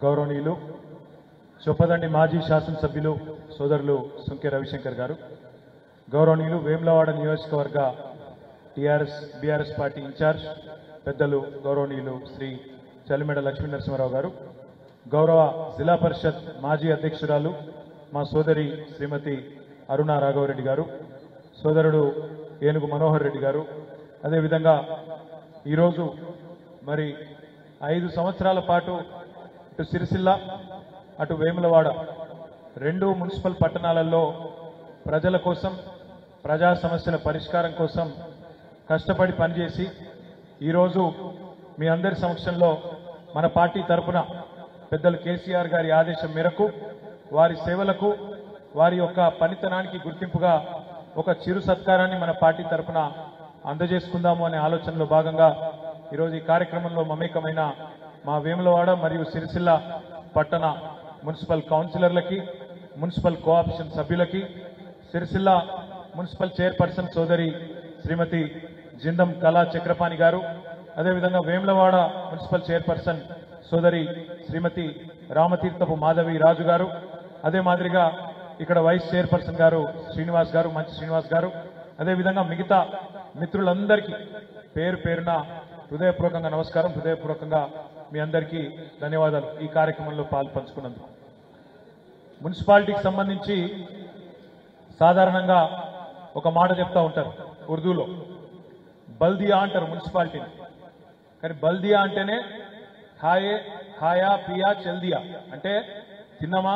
గౌరవనీయులు చొప్పదండి మాజీ శాసనసభ్యులు సోదరులు సుంకె రవిశంకర్ గారు, గౌరవనీయులు వేములవాడ నియోజకవర్గ బీఆర్ఎస్ పార్టీ ఇన్ఛార్జ్ పెద్దలు గౌరవనీయులు శ్రీ చలిమెడ లక్ష్మీ నరసింహారావు గారు, గౌరవ జిల్లా పరిషత్ మాజీ అధ్యక్షురాలు మా సోదరి శ్రీమతి అరుణ రాఘవరెడ్డి గారు, సోదరుడు ఏనుగు మనోహర్ రెడ్డి గారు, అదేవిధంగా ఈరోజు మరి 5 సంవత్సరాల పాటు ఇటు సిరిసిల్ల అటు వేములవాడ 2 మున్సిపల్ పట్టణాలలో ప్రజల కోసం ప్రజా సమస్యల పరిష్కారం కోసం కష్టపడి పనిచేసి ఈరోజు మీ అందరి సమక్షంలో మన పార్టీ తరపున పెద్దలు కేసీఆర్ గారి ఆదేశం మేరకు వారి సేవలకు వారి యొక్క పనితనానికి గుర్తింపుగా ఒక చిరు సత్కారాన్ని మన పార్టీ తరపున అందజేసుకుందాము అనే ఆలోచనలో భాగంగా ఈరోజు ఈ కార్యక్రమంలో మమేకమైన మా వేములవాడ మరియు సిరిసిల్ల పట్టణ మున్సిపల్ కౌన్సిలర్లకి, మున్సిపల్ కోఆపరేషన్ సభ్యులకి, సిరిసిల్ల మున్సిపల్ చైర్పర్సన్ సోదరి శ్రీమతి జిందం కళా చక్రపాణి గారు, అదేవిధంగా వేములవాడ మున్సిపల్ చైర్పర్సన్ సోదరి శ్రీమతి రామతీర్థపు మాధవి రాజు గారు, అదే మాదిరిగా ఇక్కడ వైస్ చైర్పర్సన్ గారు శ్రీనివాస్ గారు, మంచి శ్రీనివాస్ గారు, అదేవిధంగా మిగతా మిత్రులందరికీ పేరు పేరున హృదయపూర్వకంగా నమస్కారం, హృదయపూర్వకంగా మీ అందరికీ ధన్యవాదాలు ఈ కార్యక్రమంలో పంచుకున్నందుకు. మున్సిపాలిటీకి సంబంధించి సాధారణంగా ఒక మాట చెప్తా ఉంటారు ఉర్దూలో, బల్దియా అంటారు మున్సిపాలిటీని. కానీ బల్దియా అంటేనే ఖాయా పియా చల్దియా, అంటే తిన్నామా,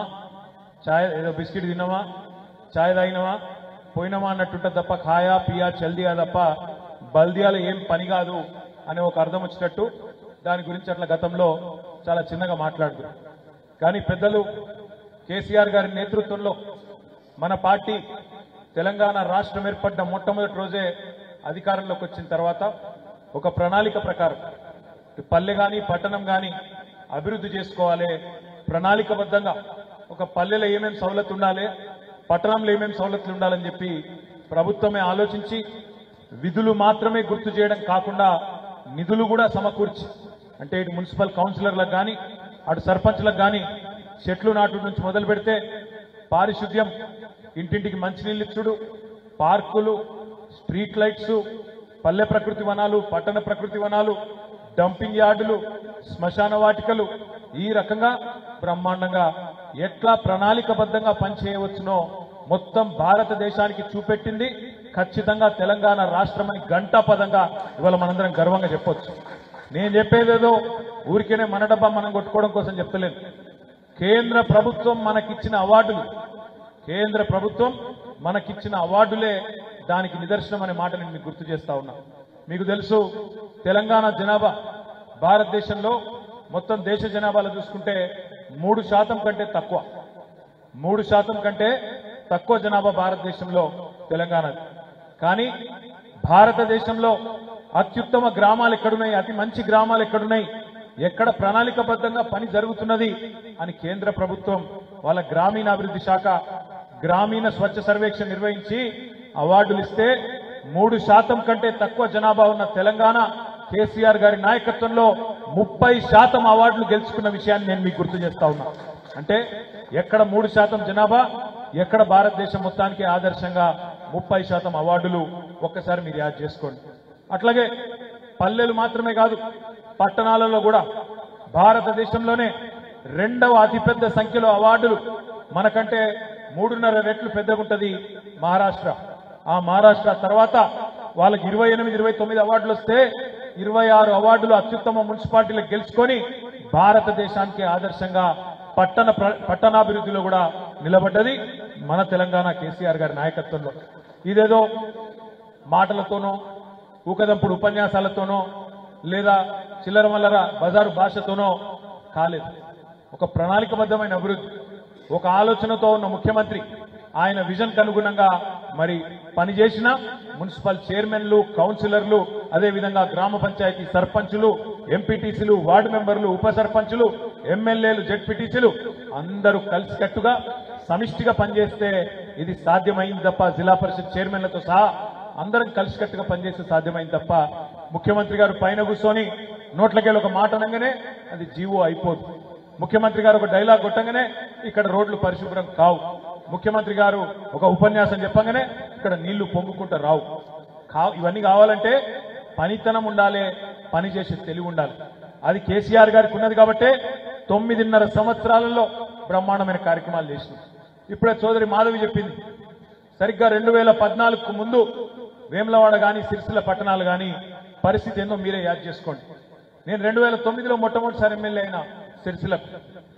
చాయ్ ఏదో బిస్కెట్ తిన్నామా, చాయ్ తాగినామా, పోయినామా అన్నట్టుంటుంది తప్ప ఖాయా పియా చల్దియా తప్ప బల్దియాలో ఏం పని కాదు అనే ఒక అర్థం వచ్చేటట్టు దాని గురించి అట్లా గతంలో చాలా చిన్నగా మాట్లాడుతున్నారు. కానీ పెద్దలు కేసీఆర్ గారి నేతృత్వంలో మన పార్టీ తెలంగాణ రాష్ట్రం ఏర్పడ్డ మొట్టమొదటి రోజే అధికారంలోకి వచ్చిన తర్వాత ఒక ప్రణాళిక ప్రకారం పల్లె కానీ పట్టణం కానీ అభివృద్ధి చేసుకోవాలి, ప్రణాళికబద్ధంగా ఒక పల్లెలో ఏమేమి సౌలతులు ఉండాలి, పట్టణంలో ఏమేమి సౌలతులు ఉండాలని చెప్పి ప్రభుత్వమే ఆలోచించి విధులు మాత్రమే గుర్తు చేయడం కాకుండా నిధులు కూడా సమకూర్చి, అంటే ఇటు మున్సిపల్ కౌన్సిలర్లకు కానీ అటు సర్పంచ్లకు కానీ చెట్లు నాటు నుంచి మొదలు పెడితే పారిశుద్ధ్యం, ఇంటింటికి మంచినీళ్ళు ఇచ్చుడు, పార్కులు, స్ట్రీట్ లైట్స్, పల్లె ప్రకృతి వనాలు, పట్టణ ప్రకృతి వనాలు, డంపింగ్ యార్డులు, శ్మశాన వాటికలు, ఈ రకంగా బ్రహ్మాండంగా ఎట్లా ప్రణాళికబద్ధంగా పనిచేయవచ్చునో మొత్తం భారతదేశానికి చూపెట్టింది ఖచ్చితంగా తెలంగాణ రాష్ట్రం అని ఘంటాపదంగా ఇవాళ మనందరం గర్వంగా చెప్పొచ్చు. నేను చెప్పేదేదో ఊరికేనే మన డబ్బా మనం కొట్టుకోవడం కోసం చెప్తలేదు. కేంద్ర ప్రభుత్వం మనకిచ్చిన అవార్డులే దానికి నిదర్శనం అనే మాట నేను మీకు గుర్తు చేస్తా ఉన్నా. మీకు తెలుసు, తెలంగాణ జనాభా భారతదేశంలో మొత్తం దేశ జనాభాలో చూసుకుంటే 3% కంటే తక్కువ, 3% కంటే తక్కువ జనాభా భారతదేశంలో తెలంగాణ. కానీ భారతదేశంలో అత్యుత్తమ గ్రామాలు ఎక్కడున్నాయి, అతి మంచి గ్రామాలు ఎక్కడున్నాయి, ఎక్కడ ప్రణాళికబద్ధంగా పని జరుగుతున్నది అని కేంద్ర ప్రభుత్వం వాళ్ళ గ్రామీణాభివృద్ధి శాఖ గ్రామీణ స్వచ్ఛ సర్వేక్షణ నిర్వహించి అవార్డులు ఇస్తే 3% కంటే తక్కువ జనాభా ఉన్న తెలంగాణ కేసీఆర్ గారి నాయకత్వంలో 30% అవార్డులు గెలుచుకున్న విషయాన్ని నేను మీకు గుర్తు చేస్తా ఉన్నా. అంటే ఎక్కడ 3% జనాభా, ఎక్కడ భారతదేశం మొత్తానికి ఆదర్శంగా 30% అవార్డులు, ఒక్కసారి మీరు యాడ్ చేసుకోండి. అట్లాగే పల్లెలు మాత్రమే కాదు, పట్టణాలలో కూడా భారతదేశంలోనే 2వ అతిపెద్ద సంఖ్యలో అవార్డులు, మనకంటే 3.5 రెట్లు పెద్దగుంటది మహారాష్ట్ర. ఆ మహారాష్ట్ర తర్వాత వాళ్ళకి 28, 29 అవార్డులు వస్తే 26 అవార్డులు అత్యుత్తమ మున్సిపాలిటీలకు గెలుచుకొని భారతదేశానికి ఆదర్శంగా పట్టణాభివృద్ధిలో కూడా నిలబడ్డది మన తెలంగాణ కేసీఆర్ గారి నాయకత్వంలో. ఇదేదో మాటలతోనో, ఊకదంపుడు ఉపన్యాసాలతోనో, లేదా చిల్లర మల్లర బజారు భాషతోనో కాలేదు. ఒక ప్రణాళికబద్ధమైన అభివృద్ధి, ఒక ఆలోచనతో ఉన్న ముఖ్యమంత్రి, ఆయన విజన్కు అనుగుణంగా మరి పనిచేసిన మున్సిపల్ చైర్మన్లు, కౌన్సిలర్లు, అదేవిధంగా గ్రామ పంచాయతీ సర్పంచులు, ఎంపీటీసీలు, వార్డు మెంబర్లు, ఉప సర్పంచులు, ఎమ్మెల్యేలు, జెడ్పీటీసీలు అందరూ కలిసికట్టుగా సమిష్టిగా పనిచేస్తే ఇది సాధ్యమైంది తప్ప, జిల్లా పరిషత్ చైర్మన్లతో సహా అందరం కలిసికట్టుగా పనిచేస్తే సాధ్యమైంది తప్ప ముఖ్యమంత్రి గారు పైన కూర్చొని నోట్లకెళ్ళి ఒక మాట అనగానే అది జీవో అయిపోదు. ముఖ్యమంత్రి గారు ఒక డైలాగ్ కొట్టంగానే ఇక్కడ రోడ్లు పరిశుభ్రం కావు. ముఖ్యమంత్రి గారు ఒక ఉపన్యాసం చెప్పంగానే ఇక్కడ నీళ్లు పొంగుకుంటూ రావు. ఇవన్నీ కావాలంటే పనితనం ఉండాలి, పని చేసే తెలివి ఉండాలి. అది కేసీఆర్ గారికి ఉన్నది కాబట్టే 9.5 సంవత్సరాలలో బ్రహ్మాండమైన కార్యక్రమాలు చేసినాం. ఇప్పుడే సోదరి మాధవి చెప్పింది, సరిగ్గా 2014కు ముందు వేములవాడ గాని సిరిసిల్ల పట్టణాలు గాని పరిస్థితి ఏందో మీరే యాద్ చేసుకోండి. నేను 2009లో మొట్టమొదటిసారి ఎమ్మెల్యే అయినా సిరిసిల్లకు.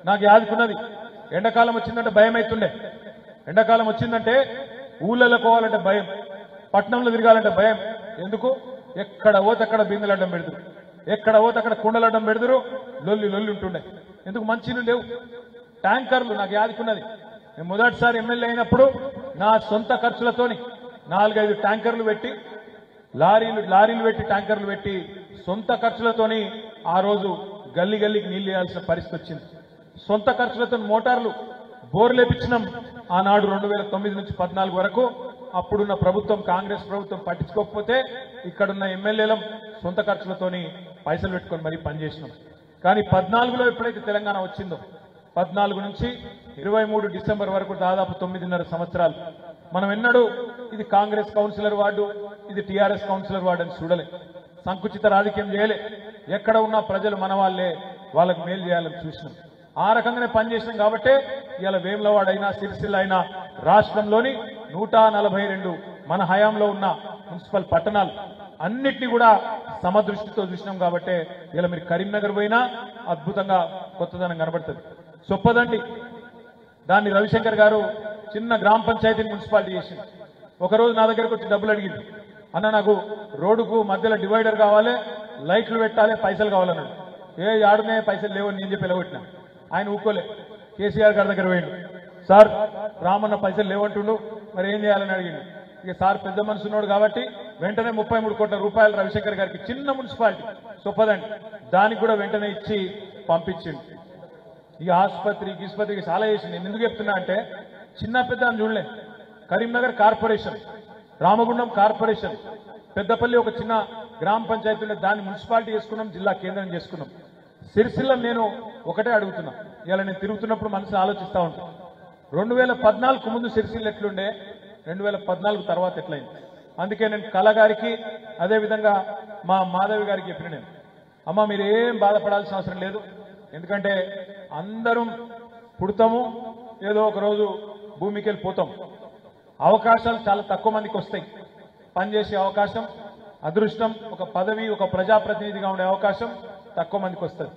నాకు యాదుకున్నది, ఎండాకాలం వచ్చిందంటే భయం అవుతుండే. ఎండాకాలం వచ్చిందంటే ఊళ్ళలో పోవాలంటే భయం, పట్టణంలో తిరగాలంటే భయం. ఎందుకు? ఎక్కడ పోతే అక్కడ బిందెలు అడ్డం పెడుతురు, ఎక్కడ పోతే అక్కడ కుండలు అడ్డం పెడుతురు, లొల్లి లొల్లి ఉంటుండే. ఎందుకు? మంచినీళ్ళు లేవు, ట్యాంకర్లు. నాకు యాదుకున్నది, నేను మొదటిసారి ఎమ్మెల్యే అయినప్పుడు నా సొంత ఖర్చులతోని 4-5 ట్యాంకర్లు పెట్టి, లారీలు పెట్టి ట్యాంకర్లు పెట్టి సొంత ఖర్చులతోని ఆ రోజు గల్లీ గల్లీకి నీళ్లు వేయాల్సిన పరిస్థితి వచ్చింది. సొంత ఖర్చులతో మోటార్లు బోర్లేపించినాం ఆనాడు 2009 నుంచి 14 వరకు. అప్పుడున్న ప్రభుత్వం, కాంగ్రెస్ ప్రభుత్వం పట్టించుకోకపోతే ఇక్కడున్న ఎమ్మెల్యేలం సొంత ఖర్చులతోని పైసలు పెట్టుకొని మరీ పనిచేసినాం. కానీ 14లో ఎప్పుడైతే తెలంగాణ వచ్చిందో 14 నుంచి 23 డిసెంబర్ వరకు దాదాపు 9.5 సంవత్సరాలు మనం ఎన్నడూ ఇది కాంగ్రెస్ కౌన్సిలర్ వార్డు, ఇది టీఆర్ఎస్ కౌన్సిలర్ వార్డు అని చూడలే. సంకుచిత రాజకీయం చేయలే. ఎక్కడ ఉన్న ప్రజలు మన వాళ్ళే, వాళ్ళకు మేలు చేయాలని చూసినాం. ఆ రకంగానే పనిచేసినాం కాబట్టే ఇవాళ వేములవాడ అయినా సిరిసిల్ల అయినా రాష్ట్రంలోని 142 మన హయాంలో ఉన్న మున్సిపల్ పట్టణాలు అన్నిటినీ కూడా సమదృష్టితో చూసినాం కాబట్టే ఇలా మీరు కరీంనగర్ పోయినా అద్భుతంగా కొత్తదనం కనబడుతుంది. చొప్పదండి, దాన్ని రవిశంకర్ గారు చిన్న గ్రామ పంచాయతీని మున్సిపాలిటీ చేసింది. ఒకరోజు నా దగ్గరకు వచ్చి డబ్బులు అడిగింది, అన్న నాకు రోడ్డుకు మధ్యలో డివైడర్ కావాలి, లైట్లు పెట్టాలి, పైసలు కావాలన్నాడు. ఆడునే పైసలు లేవని నేను చెప్పి ఎలగొట్టినా. ఆయన ఊకోలే, కేసీఆర్ గారి దగ్గర పోయిండు. సార్ రామన్న పైసలు లేవంటుండు, మరి ఏం చేయాలని అడిగిండు. ఇక సార్ పెద్ద మనసు ఉన్నాడు కాబట్టి వెంటనే 33 కోట్ల రూపాయలు రవిశంకర్ గారికి, చిన్న మున్సిపాలిటీ చొప్పదండి, దానికి కూడా వెంటనే ఇచ్చి పంపించిండు. ఇక ఆసుపత్రికి చాలా చేసింది. నేను ఎందుకు చెప్తున్నా అంటే చిన్న పెద్ద అని చూడలే. కరీంనగర్ కార్పొరేషన్, రామగుండం కార్పొరేషన్, పెద్దపల్లి ఒక చిన్న గ్రామ పంచాయతీ ఉండే, దాన్ని మున్సిపాలిటీ చేసుకున్నాం, జిల్లా కేంద్రం చేసుకున్నాం. సిరిసిల్ల నేను ఒకటే అడుగుతున్నా, ఇలా నేను తిరుగుతున్నప్పుడు మనసు ఆలోచిస్తూ ఉంటాను. 2014కు ముందు సిరిసిల్ల ఎట్లుండే, 2014 తర్వాత ఎట్లయింది. అందుకే నేను కళ గారికి అదేవిధంగా మా మాధవి గారికి చెప్పిన, నేను అమ్మ మీరు ఏం బాధపడాల్సిన అవసరం లేదు, ఎందుకంటే అందరం పుడతాము, ఏదో ఒక రోజు భూమికి వెళ్ళిపోతాం. అవకాశాలు చాలా తక్కువ మందికి వస్తాయి. పనిచేసే అవకాశం, అదృష్టం, ఒక పదవి, ఒక ప్రజాప్రతినిధిగా ఉండే అవకాశం తక్కువ మందికి వస్తుంది.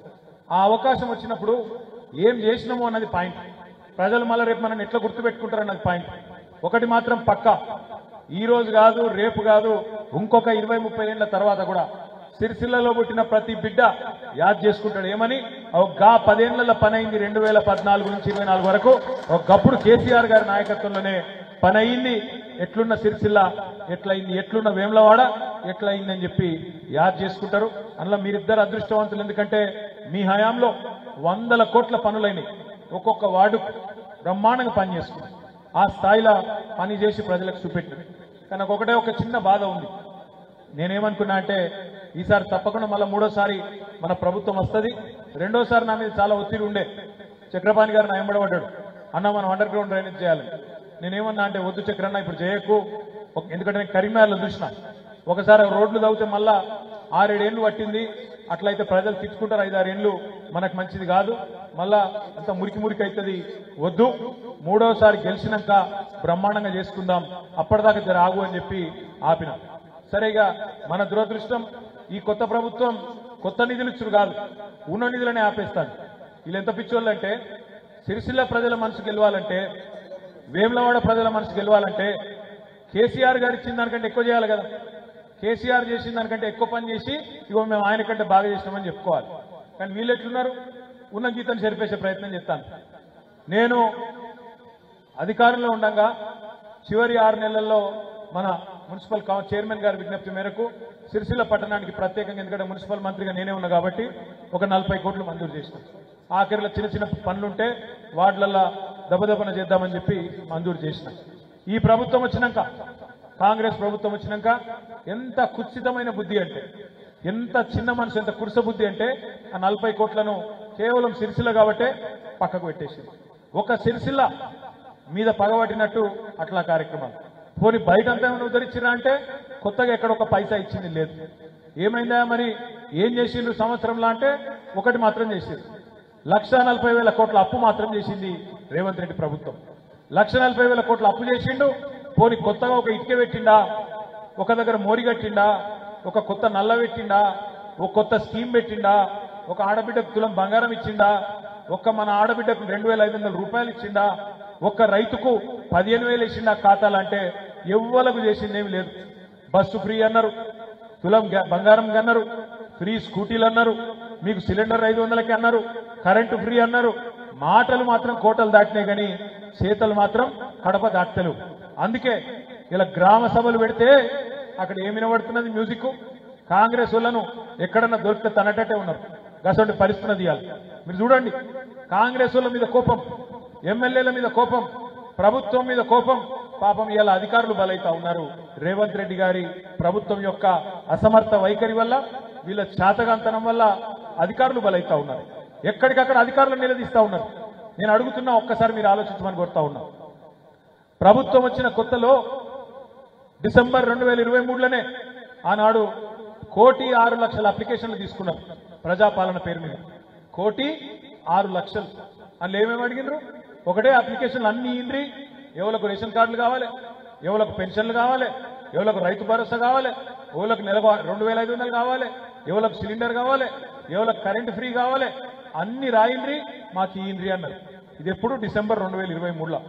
ఆ అవకాశం వచ్చినప్పుడు ఏం చేసినాము అన్నది పాయింట్. ప్రజలు మళ్ళీ రేపు మనం ఎట్లా గుర్తుపెట్టుకుంటారు అన్నది పాయింట్. ఒకటి మాత్రం పక్కా, ఈ రోజు కాదు, రేపు కాదు, ఇంకొక 20-30 ఏళ్ల తర్వాత కూడా సిరిసిల్లలో పుట్టిన ప్రతి బిడ్డ యాద్ చేసుకుంటాడు. ఏమని? గా 10 ఏళ్ల పని అయింది 2014 నుంచి 24 వరకు. ఒకప్పుడు కేసీఆర్ గారి నాయకత్వంలోనే పని అయింది. ఎట్లున్న సిరిసిల్ల ఎట్లయింది, ఎట్లున్న వేములవాడ ఎట్లయింది అని చెప్పి యాద్ చేసుకుంటారు. అందులో మీరిద్దరు అదృష్టవంతులు, ఎందుకంటే మీ హయాంలో 100 కోట్ల పనులైనవి. ఒక్కొక్క వార్డు బ్రహ్మాండంగా పని చేసుకుంటారు. ఆ స్థాయిలో పని చేసి ప్రజలకు చూపెట్టింది. కానీ ఒకటే ఒక చిన్న బాధ ఉంది. నేనేమనుకున్నా అంటే ఈసారి తప్పకుండా మళ్ళీ 3వసారి మన ప్రభుత్వం వస్తుంది. 2వసారి నా మీద చాలా ఒత్తిడి ఉండే. చక్రపాణి గారు నా ఎంబడబడ్డాడు, అన్న మనం అండర్ గ్రౌండ్ డ్రైనేజ్ చేయాలి. నేనేమన్నా అంటే వద్దు చక్రన్న ఇప్పుడు చేయకు, ఎందుకంటే నేను కరీంనగర్లో చూసిన ఒకసారి రోడ్లు తవ్వితే మళ్ళా 6-7 ఏళ్లు పట్టింది. అట్లయితే ప్రజలు తిట్టుకుంటారు, 5-6 ఏళ్లు మనకు మంచిది కాదు, మళ్ళా అంత మురికి అవుతుంది, వద్దు, 3వసారి గెలిచినాక బ్రహ్మాండంగా చేసుకుందాం, అప్పటిదాకా జర ఆగు అని చెప్పి ఆపిన. సరేగా మన దురదృష్టం, ఈ కొత్త ప్రభుత్వం కొత్త నిధులు ఇచ్చుడు కాదు, ఉన్న నిధులనే ఆపేస్తాను. వీళ్ళు ఎంత పిచ్చోళ్ళు అంటే, సిరిసిల్ల ప్రజల మనసు గెలవాలంటే, వేములవాడ ప్రజల మనసు గెలవాలంటే కేసీఆర్ గారు ఇచ్చిన దానికంటే ఎక్కువ చేయాలి కదా. కేసీఆర్ చేసిన దానికంటే ఎక్కువ పని చేసి ఇగో మేము ఆయన కంటే బాగా చేసినామని చెప్పుకోవాలి. కానీ వీళ్ళు ఎట్లున్నారు, ఉన్న గీతను చెరిపేసే ప్రయత్నం చేస్తాను. నేను అధికారంలో ఉండగా చివరి 6 నెలల్లో మన మున్సిపల్ చైర్మన్ గారి విజ్ఞప్తి మేరకు సిరిసిల్ల పట్టణానికి ప్రత్యేకంగా, ఎందుకంటే మున్సిపల్ మంత్రిగా నేనే ఉన్నా కాబట్టి, ఒక 40 కోట్లు మంజూరు చేసినాం. ఆఖరిలో చిన్న చిన్న పనులుంటే వార్డులలో దెబ్బదెబ్బన చేద్దామని చెప్పి మంజూరు చేసినాం. ఈ ప్రభుత్వం వచ్చినాక, కాంగ్రెస్ ప్రభుత్వం వచ్చినాక ఎంత కుత్సితమైన బుద్ధి అంటే, ఎంత చిన్న మనసు, ఎంత కురుస బుద్ధి అంటే, ఆ 40 కోట్లను కేవలం సిరిసిల్ల కాబట్టే పక్కకు పెట్టేసింది. ఒక సిరిసిల్ల మీద పగబట్టినట్టు అట్లా కార్యక్రమాలు. పోనీ బయట అంతా ఏమైనా ఉద్ధరించినా అంటే కొత్తగా ఎక్కడ ఒక పైసా ఇచ్చింది లేదు. ఏమైందా మరి ఏం చేసిండ్రు సంవత్సరంలో అంటే ఒకటి మాత్రం చేసింది. 1,40,000 కోట్ల అప్పు మాత్రం చేసింది రేవంత్ రెడ్డి ప్రభుత్వం. 1,40,000 కోట్ల అప్పు చేసిండు. పోనీ కొత్తగా ఒక ఇటుక పెట్టిండా, ఒక దగ్గర మోరి కట్టిండా, ఒక కొత్త నల్ల పెట్టిండా, ఒక కొత్త స్కీమ్ పెట్టిండా, ఒక ఆడబిడ్డకు తులం బంగారం ఇచ్చిండా, ఒక్క మన ఆడబిడ్డకు 2,500 రూపాయలు ఇచ్చిండా, ఒక్క రైతుకు 15,000 ఇచ్చిండా ఖాతాలంటే ఎవ్వలకు చేసిందేమి లేదు. బస్సు ఫ్రీ అన్నారు, తులం బంగారం అన్నారు, ఫ్రీ స్కూటీలు అన్నారు, మీకు సిలిండర్ 500కి అన్నారు, కరెంటు ఫ్రీ అన్నారు. మాటలు మాత్రం కోటలు దాటినాయి కానీ చేతలు మాత్రం కడప దాటలేవు. అందుకే ఇలా గ్రామ సభలు పెడితే అక్కడ ఏమి వినబడుతున్నది మ్యూజిక్. కాంగ్రెస్ వాళ్ళను ఎక్కడన్నా దొరికితే తనటట్టే ఉన్నారు. గసండి పరిస్థితి ఇవ్వాలి. మీరు చూడండి, కాంగ్రెస్ వాళ్ళ మీద కోపం, ఎమ్మెల్యేల మీద కోపం, ప్రభుత్వం మీద కోపం. పాపం ఇలా అధికారులు బలైతా ఉన్నారు. రేవంత్ రెడ్డి గారి ప్రభుత్వం యొక్క అసమర్థ వైఖరి వల్ల, వీళ్ళ చాతగాంతనం వల్ల అధికారులు బలైతా ఉన్నారు. ఎక్కడికక్కడ అధికారులను నిలదీస్తా ఉన్నారు. నేను అడుగుతున్నా, ఒక్కసారి మీరు ఆలోచించమని కోరుతా ఉన్నా. ప్రభుత్వం వచ్చిన కొత్తలో డిసెంబర్ 2023లోనే ఆనాడు 1,06,00,000 అప్లికేషన్లు తీసుకున్నారు ప్రజాపాలన పేరు మీద. 1,06,00,000 అందులో ఏమేమి అడిగినారు? ఒకటే అప్లికేషన్లు అన్ని ఇండ్రి. ఎవరికి రేషన్ కార్డులు కావాలి, ఎవరికి పెన్షన్లు కావాలి, ఎవరికి రైతు భరోసా కావాలి, ఎవరికి నెలకు 2,500 కావాలి, ఎవరికి సిలిండర్ కావాలి, ఎవరికి కరెంటు ఫ్రీ కావాలి, అన్ని రాయిండ్రి మాకు ఇయ్యండ్రి అన్నారు. ఇది ఎప్పుడు? డిసెంబర్ 2023లో.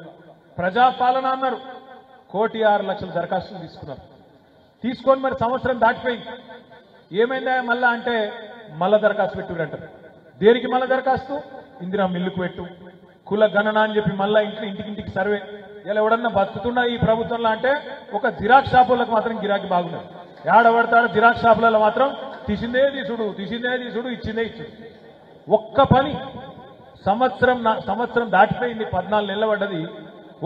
ప్రజాపాలన అన్నారు. 1,06,00,000 దరఖాస్తులు తీసుకున్నారు. తీసుకొని మరి సంవత్సరం దాటిపోయింది. ఏమైందా మళ్ళా అంటే మళ్ళా దరఖాస్తు పెట్టురంటారు. దేనికి మళ్ళా దరఖాస్తు? ఇందిరా మిల్లుకు పెట్టు, కుల గణన అని చెప్పి మళ్ళా ఇంటికి సర్వే. ఇలా ఎవడన్నా బతుకుతున్నా ఈ ప్రభుత్వంలో అంటే ఒక జిరాక్స్ షాపులకు మాత్రం గిరాకీ బాగున్నారు. ఏడబడతాడు జిరాక్స్ షాపులలో మాత్రం తీసిందే తీసుడు, ఇచ్చిందే ఇచ్చుడు. ఒక్క పని సంవత్సరం దాటిపోయింది, 14 నెలలు పడ్డది.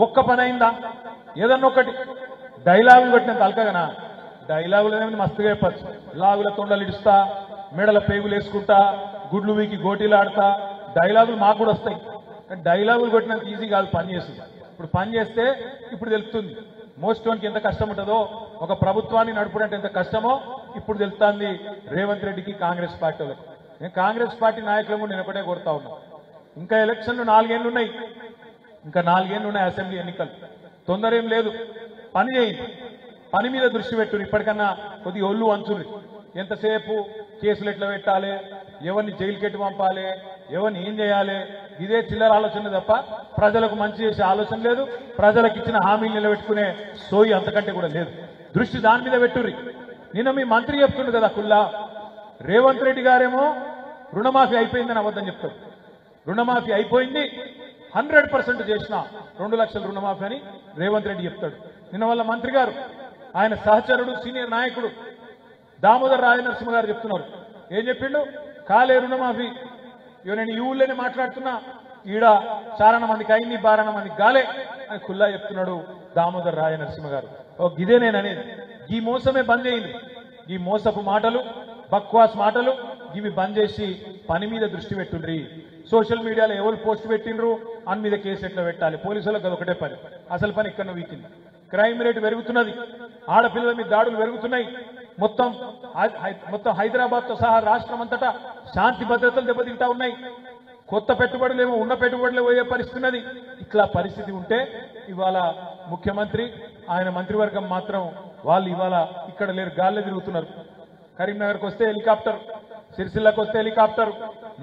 ఒక్క పని అయిందా? ఏదన్నా ఒకటి డైలాగులు కొట్టినంత అల్కగనా? డైలాగులు ఏమైనా మస్తుగా చెప్పచ్చు. లాగుల తొండలు ఇడుస్తా, మెడల పేగులు వేసుకుంటా, గుడ్లు వీకి గోటీలు ఆడతా, డైలాగులు మాకు కూడా వస్తాయి. డైలాగులు కొట్టినంత ఈజీ కాదు పని చేస్తుంది. ఇప్పుడు పని చేస్తే ఇప్పుడు తెలుస్తుంది మోస్టోన్కి ఎంత కష్టం ఉంటుందో, ఒక ప్రభుత్వాన్ని నడుపుడంటే ఎంత కష్టమో ఇప్పుడు తెలుస్తుంది రేవంత్ రెడ్డికి, కాంగ్రెస్ పార్టీ వాళ్ళకి. నేను కాంగ్రెస్ పార్టీ నాయకులను నేను ఒకటే కోరుతా ఉన్నా. ఇంకా ఎలక్షన్లు 4 ఏళ్ళు ఉన్నాయి, ఇంకా 4 ఏళ్ళు ఉన్నాయి అసెంబ్లీ ఎన్నికలు. తొందర ఏం లేదు, పని చేయండి, పని మీద దృష్టి పెట్టురు. ఇప్పటికన్నా కొద్దిగా ఒళ్ళు వంచుర్రి. ఎంతసేపు కేసులు ఎట్లా పెట్టాలి, ఎవరిని జైలుకి ఎట్టు పంపాలి, ఎవరిని ఏం చేయాలి, ఇదే చిల్లర ఆలోచన తప్ప ప్రజలకు మంచి చేసే ఆలోచన లేదు. ప్రజలకు ఇచ్చిన హామీలు నిలబెట్టుకునే సోయి అంతకంటే కూడా లేదు. దృష్టి దాని మీద పెట్టుర్రి. నిన్న మీ మంత్రి చెప్తుండు కదా కుల్లా, రేవంత్ రెడ్డి గారేమో రుణమాఫీ అయిపోయిందని అబద్ధం చెప్తారు. రుణమాఫీ అయిపోయింది, 100% చేసిన 2 లక్షల రుణమాఫీ అని రేవంత్ రెడ్డి చెప్తాడు. నిన్న వాళ్ళ మంత్రి గారు, ఆయన సహచరుడు, సీనియర్ నాయకుడు దామోదర్ రాజనరసింహ గారు చెప్తున్నారు. ఏం చెప్పిండు? కాలే రుణమాఫీ. ఇవి నేను ఈ ఊళ్ళోనే మాట్లాడుతున్నా, ఈడ చారణ మందికి అయింది, 12 మందికి గాలే అని ఖుల్లా చెప్తున్నాడు దామోదర్ రాజనరసింహ గారు. ఇదే నేననేది. ఈ మోసమే బంద్ చేయండి. ఈ మోసపు మాటలు, బక్వాస్ మాటలు ఇవి బంద్ చేసి పని మీద దృష్టి పెట్టుండ్రి. సోషల్ మీడియాలో ఎవరు పోస్ట్ పెట్టిండ్రు అని మీద కేసు ఎట్లా పెట్టాలి, పోలీసులకు అదొకటే పని. అసలు పని ఇక్కడ వీకింది. క్రైమ్ రేట్ పెరుగుతున్నది, ఆడపిల్లల మీద దాడులు పెరుగుతున్నాయి. మొత్తం హైదరాబాద్ తో సహా రాష్ట్రం అంతటా శాంతి భద్రతలు దెబ్బతింటా ఉన్నాయి. కొత్త పెట్టుబడులేమో ఉన్న పెట్టుబడులే పోయే పరిస్థితి. ఇట్లా పరిస్థితి ఉంటే ఇవాళ ముఖ్యమంత్రి, ఆయన మంత్రివర్గం మాత్రం వాళ్ళు ఇవాళ ఇక్కడ లేరు, గాల్లో తిరుగుతున్నారు. కరీంనగర్కి వస్తే హెలికాప్టర్, సిరిసిల్లకు వస్తే హెలికాప్టర్,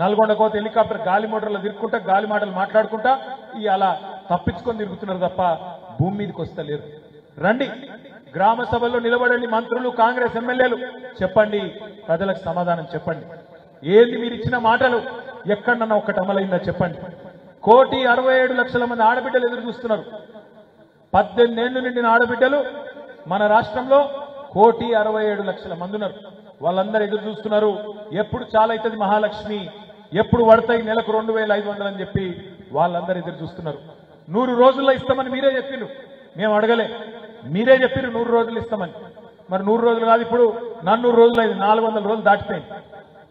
నల్గొండకు వస్తే హెలికాప్టర్, గాలి మోటార్లు తిరుగుకుంటా, గాలి మాటలు మాట్లాడుకుంటా ఇవాళ తప్పించుకొని తిరుగుతున్నారు తప్ప భూమి మీదకి వస్తలేరు. రండి, గ్రామ సభల్లో నిలబడండి, మంత్రులు, కాంగ్రెస్ ఎమ్మెల్యేలు, చెప్పండి, ప్రజలకు సమాధానం చెప్పండి. ఏంది మీరు ఇచ్చిన మాటలు ఎక్కడన్నా ఒక్కటి అమలైందా చెప్పండి. 1,67,00,000 మంది ఆడబిడ్డలు ఎదురు చూస్తున్నారు. 18 ఏళ్లు నిండిన ఆడబిడ్డలు మన రాష్ట్రంలో 1,67,00,000 మంది ఉన్నారు. వాళ్ళందరూ ఎదురు చూస్తున్నారు. ఎప్పుడు చాలా అవుతుంది మహాలక్ష్మి, ఎప్పుడు పడతాయి నెలకు 2,500 అని చెప్పి వాళ్ళందరూ ఎదురు చూస్తున్నారు. 100 రోజుల్లో ఇస్తామని మీరే చెప్పిండ్రు, మేము అడగలే. మీరే చెప్పిర్రు 100 రోజులు ఇస్తామని. మరి 100 రోజులు కాదు, ఇప్పుడు 400 రోజులు అయింది, 400 రోజులు దాటిపోయింది.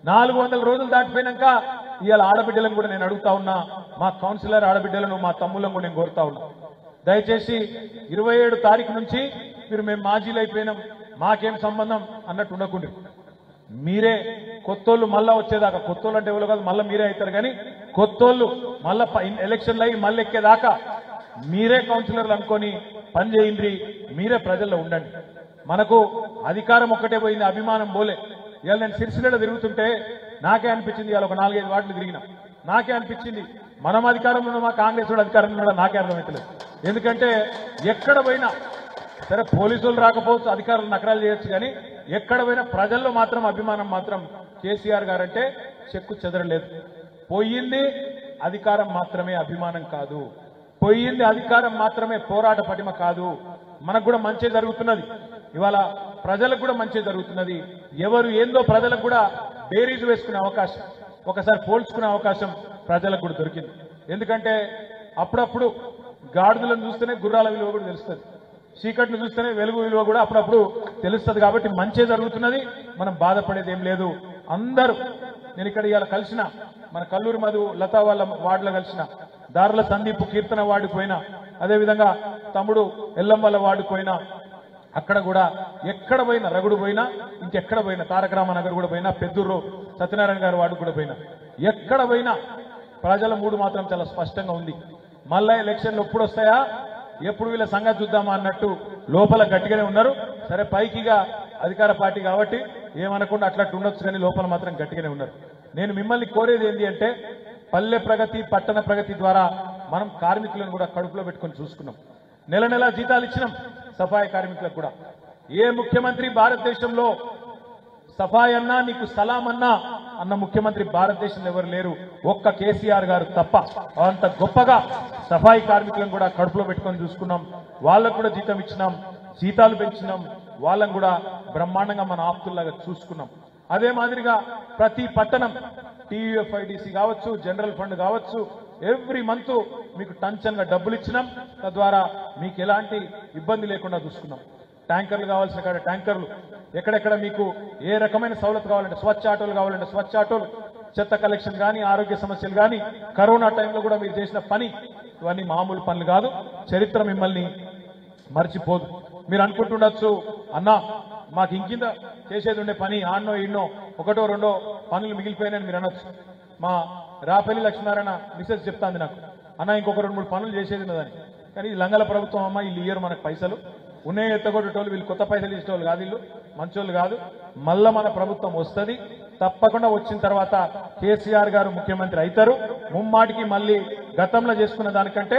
400 రోజులు దాటిపోయినాక ఇవాళ ఆడబిడ్డలను కూడా నేను అడుగుతా ఉన్నా, మా కౌన్సిలర్ ఆడబిడ్డలను మా తమ్ముళ్ళను కూడా నేను కోరుతా ఉన్నా, దయచేసి 27 తారీఖు నుంచి మీరు మేము మాజీలు అయిపోయినాం మాకేం సంబంధం అన్నట్టు ఉండకుండా మీరే కొత్తోళ్ళు మళ్ళా వచ్చేదాకా, కొత్తోళ్ళు అంటే ఎవరు కాదు మళ్ళీ మీరే అవుతారు, కానీ కొత్తోళ్ళు మళ్ళా ఎలక్షన్లు అయ్యి మళ్ళీ ఎక్కేదాకా మీరే కౌన్సిలర్లు అనుకొని పని చేయండి, మీరే ప్రజల్లో ఉండండి. మనకు అధికారం ఒక్కటే పోయింది, అభిమానం పోలే. ఇవాళ నేను సిరిసిల్లలో తిరుగుతుంటే నాకే అనిపించింది, ఇవాళ ఒక 4-5 వార్డులు తిరిగినా నాకే అనిపించింది మనం అధికారంలో ఉన్నామా కాంగ్రెస్ వాడు అధికారంలో ఉన్నాడా నాకే అర్థమవుతలేదు. ఎందుకంటే ఎక్కడ పోయినా సరే పోలీసులు రాకపోవచ్చు, అధికారులు నకరాలు చేయొచ్చు, కానీ ఎక్కడ పోయినా ప్రజల్లో మాత్రం అభిమానం మాత్రం కేసీఆర్ గారంటే చెక్కు చెదరలేదు. పోయింది అధికారం మాత్రమే, అభిమానం కాదు. పోయింది అధికారం మాత్రమే, పోరాట పటిమ కాదు. మనకు కూడా మంచి జరుగుతున్నది, ఇవాళ ప్రజలకు కూడా మంచి జరుగుతున్నది. ఎవరు ఏందో ప్రజలకు కూడా బేరీజు వేసుకునే అవకాశం, ఒకసారి పోల్చుకునే అవకాశం ప్రజలకు కూడా దొరికింది. ఎందుకంటే అప్పుడప్పుడు గాడిదలను చూస్తేనే గుర్రాల విలువ కూడా తెలుస్తుంది, చీకటిని చూస్తేనే వెలుగు విలువ కూడా అప్పుడప్పుడు తెలుస్తుంది. కాబట్టి మంచి జరుగుతున్నది, మనం బాధపడేది ఏం లేదు. అందరూ నేను ఇక్కడ ఇవాళ కలిసిన మన కల్లూరి మధు లతా వాళ్ళ వార్డులో కలిసిన, దారుల సందీప్ కీర్తన వార్డుకు పోయినా, అదేవిధంగా తమ్ముడు ఎల్లం వాళ్ళ వార్డుకు పోయినా, అక్కడ కూడా ఎక్కడ పోయినా రగుడు పోయినా, ఇంకెక్కడ పోయినా తారక రామనగర్ కూడా పోయినా, పెద్దూరు సత్యనారాయణ గారి వార్డు కూడా పోయినా, ఎక్కడ పోయినా ప్రజల మూడు మాత్రం చాలా స్పష్టంగా ఉంది. మళ్ళా ఎలక్షన్లు ఎప్పుడు వస్తాయా, ఎప్పుడు వీళ్ళ సంగతి చూద్దామా అన్నట్టు లోపల గట్టిగానే ఉన్నారు. సరే పైకిగా అధికార పార్టీ కాబట్టి ఏమనకుండా అట్లా ఉండొచ్చు, కానీ లోపల మాత్రం గట్టిగానే ఉన్నారు. నేను మిమ్మల్ని కోరేది ఏంటి అంటే, పల్లె ప్రగతి పట్టణ ప్రగతి ద్వారా మనం కార్మికులను కూడా కడుపులో పెట్టుకొని చూసుకున్నాం. నెల నెల జీతాలు ఇచ్చినాం సఫాయి కార్మికులకు కూడా. ఏ ముఖ్యమంత్రి భారతదేశంలో సఫాయి అన్నా నీకు సలాం అన్నా అన్న ముఖ్యమంత్రి భారతదేశంలో ఎవరు లేరు, ఒక్క కేసీఆర్ గారు తప్ప. అంత గొప్పగా సఫాయి కార్మికులను కూడా కడుపులో పెట్టుకొని చూసుకున్నాం. వాళ్ళకు కూడా జీతం ఇచ్చినాం, జీతాలు పెంచినాం, వాళ్ళని కూడా బ్రహ్మాండంగా మన ఆప్తుల్లాగా చూసుకున్నాం. అదే మాదిరిగా ప్రతి పట్టణం టీయూఎఫ్ఐడిసి కావచ్చు, జనరల్ ఫండ్ కావచ్చు, ఎవ్రీ మంత్ మీకు టంచన్గా డబ్బులు ఇచ్చినాం. తద్వారా మీకు ఎలాంటి ఇబ్బంది లేకుండా చూసుకున్నాం. ట్యాంకర్లు కావాల్సిన కాడ ట్యాంకర్లు, ఎక్కడెక్కడ మీకు ఏ రకమైన సౌలత్ కావాలంటే స్వచ్ఛ ఆటోలు కావాలంటే స్వచ్ఛ ఆటోలు, చెత్త కలెక్షన్ కానీ, ఆరోగ్య సమస్యలు కానీ, కరోనా టైంలో కూడా మీరు చేసిన పని ఇవన్నీ మామూలు పనులు కాదు. చరిత్ర మిమ్మల్ని మర్చిపోదు. మీరు అనుకుంటుండొచ్చు, అన్నా మాకు ఇంకింద చేసేది ఉండే పని ఆన్నో ఈన్నో ఒకటో రెండో పనులు మిగిలిపోయినాయని మీరు అనొచ్చు. మా రాపల్లి లక్ష్మీనారాయణ మిసెస్ చెప్తాంది నాకు, అన్న ఇంకొక 2-3 పనులు చేసేది ఉన్నదని. కానీ ఈ లంగల ప్రభుత్వం అమ్మ, వీళ్ళు ఇయ్యరు మనకు పైసలు, ఉన్నాయి ఎత్తగొట్టేటోళ్ళు, వీళ్ళు కొత్త పైసలు ఇచ్చేటోళ్ళు కాదు, వీళ్ళు మంచోళ్ళు కాదు. మళ్ళా మన ప్రభుత్వం వస్తుంది, తప్పకుండా వచ్చిన తర్వాత కేసీఆర్ గారు ముఖ్యమంత్రి అవుతారు. ముమ్మాటికి మళ్ళీ గతంలో చేసుకున్న దానికంటే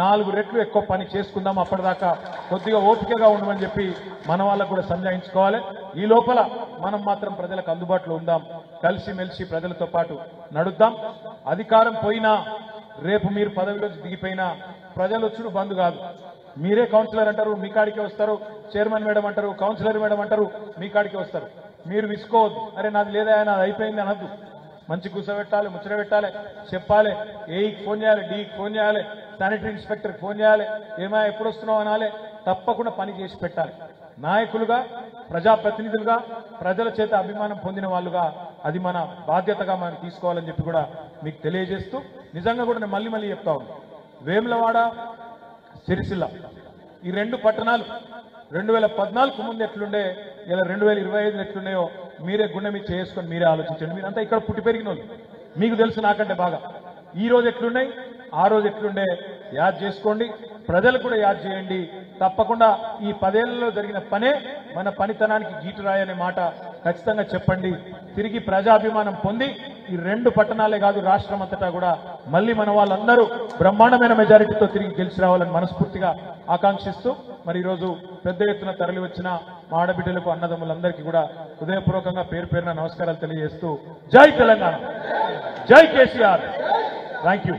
4 రెట్లు ఎక్కువ పని చేసుకుందాం. అప్పటిదాకా కొద్దిగా ఓపికగా ఉండమని చెప్పి మన వాళ్ళకు కూడా సంజాయించుకోవాలి. ఈ లోపల మనం మాత్రం ప్రజలకు అందుబాటులో ఉందాం, కలిసిమెలిసి ప్రజలతో పాటు నడుద్దాం. అధికారం పోయినా, రేపు మీరు పదవిలోకి దిగిపోయినా ప్రజలు వచ్చుడు బంద్ కాదు. మీరే కౌన్సిలర్ అంటారు, మీ కాడికే వస్తారు. చైర్మన్ మేడం అంటారు, కౌన్సిలర్ మేడం అంటారు, మీ కాడికే వస్తారు. మీరు విసుకోవద్దు, అరే నాది లేదా నాది అయిపోయింది అనద్దు. మంచి కూర్చోబెట్టాలి, ముచ్చట పెట్టాలి, చెప్పాలి. ఏఈకి ఫోన్ చేయాలి, డీకి ఫోన్ చేయాలి, శానిటరీ ఇన్స్పెక్టర్కి ఫోన్ చేయాలి, ఏమైనా ఎప్పుడు వస్తున్నావు అనాలి. తప్పకుండా పని చేసి పెట్టాలి. నాయకులుగా, ప్రజాప్రతినిధులుగా, ప్రజల చేత అభిమానం పొందిన వాళ్ళుగా అది మన బాధ్యతగా మనం తీసుకోవాలని చెప్పి కూడా మీకు తెలియజేస్తూ, నిజంగా కూడా నేను మళ్ళీ చెప్తా ఉన్నాను, వేములవాడ, సిరిసిల్ల ఈ 2 పట్టణాలు 2014 ముందు ఎట్లుండే, ఇలా 2025 ఎట్లున్నాయో మీరే గుండె మీద చేసుకొని మీరే ఆలోచించండి. మీరంతా ఇక్కడ పుట్టి పెరిగిన వాళ్ళు, మీకు తెలుసు నాకంటే బాగా. ఈ రోజు ఎట్లున్నాయి, ఆ రోజు ఎట్లుండే యాద్ చేసుకోండి, ప్రజలకు కూడా యాద్ చేయండి. తప్పకుండా ఈ 10 ఏళ్లలో జరిగిన పనే మన పనితనానికి గీటురాయి అనే మాట ఖచ్చితంగా చెప్పండి. తిరిగి ప్రజాభిమానం పొంది ఈ 2 పట్టణాలే కాదు రాష్ట్రం అంతటా కూడా మళ్ళీ మన వాళ్ళందరూ బ్రహ్మాండమైన మెజారిటీతో తిరిగి గెలిచి రావాలని మనస్ఫూర్తిగా ఆకాంక్షిస్తూ, మరి ఈరోజు పెద్ద ఎత్తున తరలి వచ్చిన మా ఆడబిడ్డలకు, అన్నదమ్ములందరికీ కూడా హృదయపూర్వకంగా పేరు పేరున నమస్కారాలు తెలియజేస్తూ, జై తెలంగాణ, జై కేసీఆర్, థ్యాంక్ యూ.